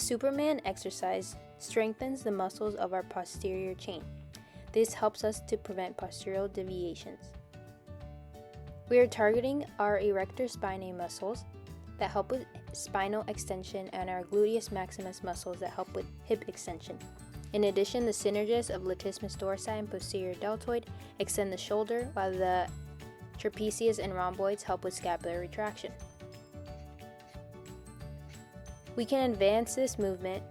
Superman exercise strengthens the muscles of our posterior chain. This helps us to prevent postural deviations. We are targeting our erector spinae muscles that help with spinal extension and our gluteus maximus muscles that help with hip extension. In addition, the synergists of latissimus dorsi and posterior deltoid extend the shoulder, while the trapezius and rhomboids help with scapular retraction. We can advance this movement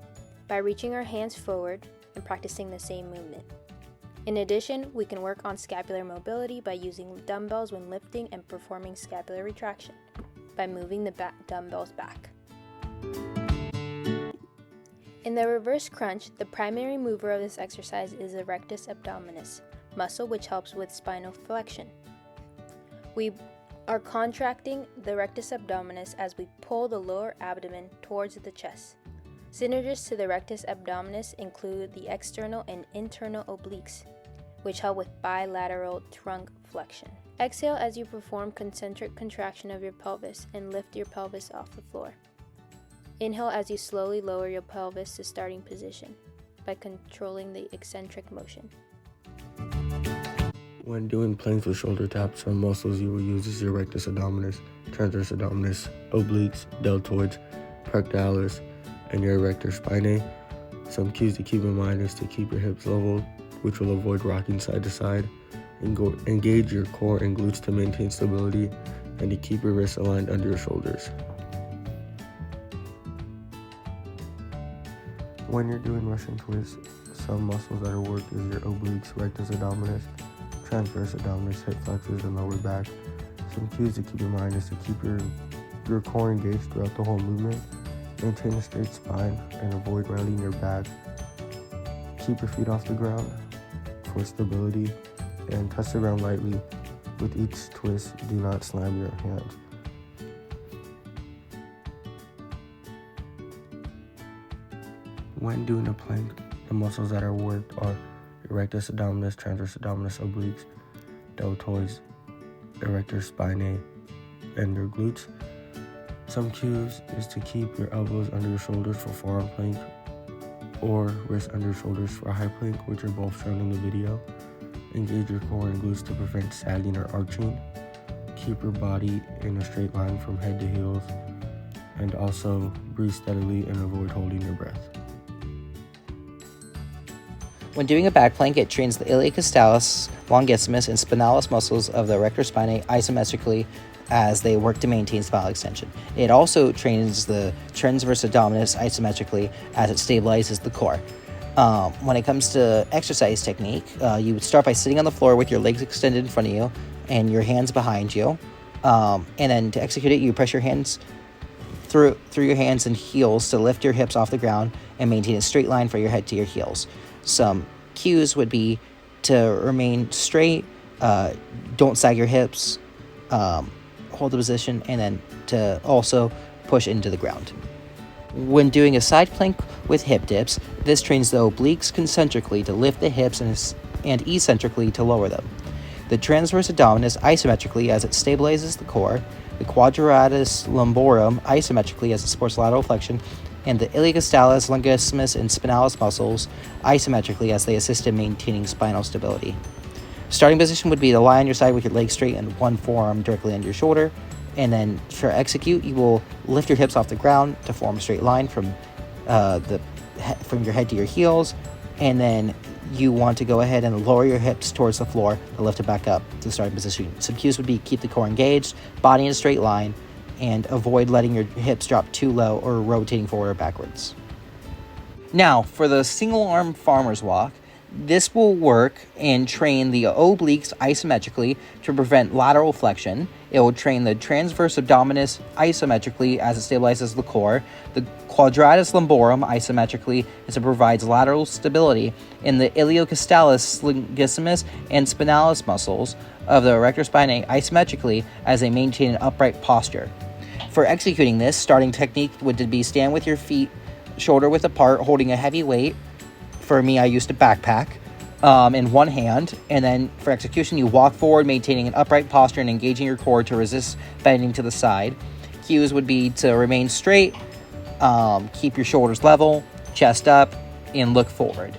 by reaching our hands forward and practicing the same movement. In addition, we can work on scapular mobility by using dumbbells when lifting and performing scapular retraction by moving the dumbbells back. In the reverse crunch, the primary mover of this exercise is the rectus abdominis muscle, which helps with spinal flexion. We are contracting the rectus abdominis as we pull the lower abdomen towards the chest. Synergists to the rectus abdominis include the external and internal obliques, which help with bilateral trunk flexion. Exhale as you perform concentric contraction of your pelvis and lift your pelvis off the floor. Inhale as you slowly lower your pelvis to starting position by controlling the eccentric motion. When doing planks with shoulder taps, some muscles you will use is your rectus abdominis, transverse abdominis, obliques, deltoids, pectoralis, and your erector spinae. Some cues to keep in mind is to keep your hips level, which will avoid rocking side to side, engage your core and glutes to maintain stability, and to keep your wrists aligned under your shoulders. When you're doing Russian twists, some muscles that are worked is your obliques, rectus abdominis, transverse abdominis, hip flexors, and lower back. Some cues to keep in mind is to keep your core engaged throughout the whole movement, maintain a straight spine, and avoid rounding your back. Keep your feet off the ground for stability, and touch the ground lightly. With each twist, do not slam your hands. When doing a plank, the muscles that are worked are rectus abdominis, transverse abdominis, obliques, deltoids, erector spinae, and your glutes. Some cues is to keep your elbows under your shoulders for forearm plank or wrists under your shoulders for a high plank, which are both shown in the video. Engage your core and glutes to prevent sagging or arching. Keep your body in a straight line from head to heels, and also breathe steadily and avoid holding your breath. When doing a back plank, it trains the iliacostalis, longissimus, and spinalis muscles of the erector spinae isometrically as they work to maintain spinal extension. It also trains the transverse abdominis isometrically as it stabilizes the core. When it comes to exercise technique, you would start by sitting on the floor with your legs extended in front of you and your hands behind you. And then to execute it, you press your hands through your hands and heels to lift your hips off the ground and maintain a straight line from your head to your heels. Some cues would be to remain straight, don't sag your hips, hold the position, and then to also push into the ground. When doing a side plank with hip dips, this trains the obliques concentrically to lift the hips and eccentrically to lower them. The transverse abdominis isometrically as it stabilizes the core, the quadratus lumborum isometrically as it supports lateral flexion, and the iliacostalis, longissimus, and spinalis muscles isometrically as they assist in maintaining spinal stability. Starting position would be to lie on your side with your legs straight and one forearm directly under your shoulder. And then for execute, you will lift your hips off the ground to form a straight line from your head to your heels. And then you want to go ahead and lower your hips towards the floor to lift it back up to the starting position. Some cues would be keep the core engaged, body in a straight line, and avoid letting your hips drop too low or rotating forward or backwards. Now, for the single arm farmer's walk, this will work and train the obliques isometrically to prevent lateral flexion. It will train the transverse abdominis isometrically as it stabilizes the core, the quadratus lumborum isometrically as it provides lateral stability, and the iliacostalis, longissimus, and spinalis muscles of the erector spinae isometrically as they maintain an upright posture. For executing this, starting technique would be stand with your feet shoulder width apart, holding a heavy weight. For me, I used a backpack in one hand, and then for execution, you walk forward, maintaining an upright posture and engaging your core to resist bending to the side. Cues would be to remain straight, Keep your shoulders level, chest up, and look forward.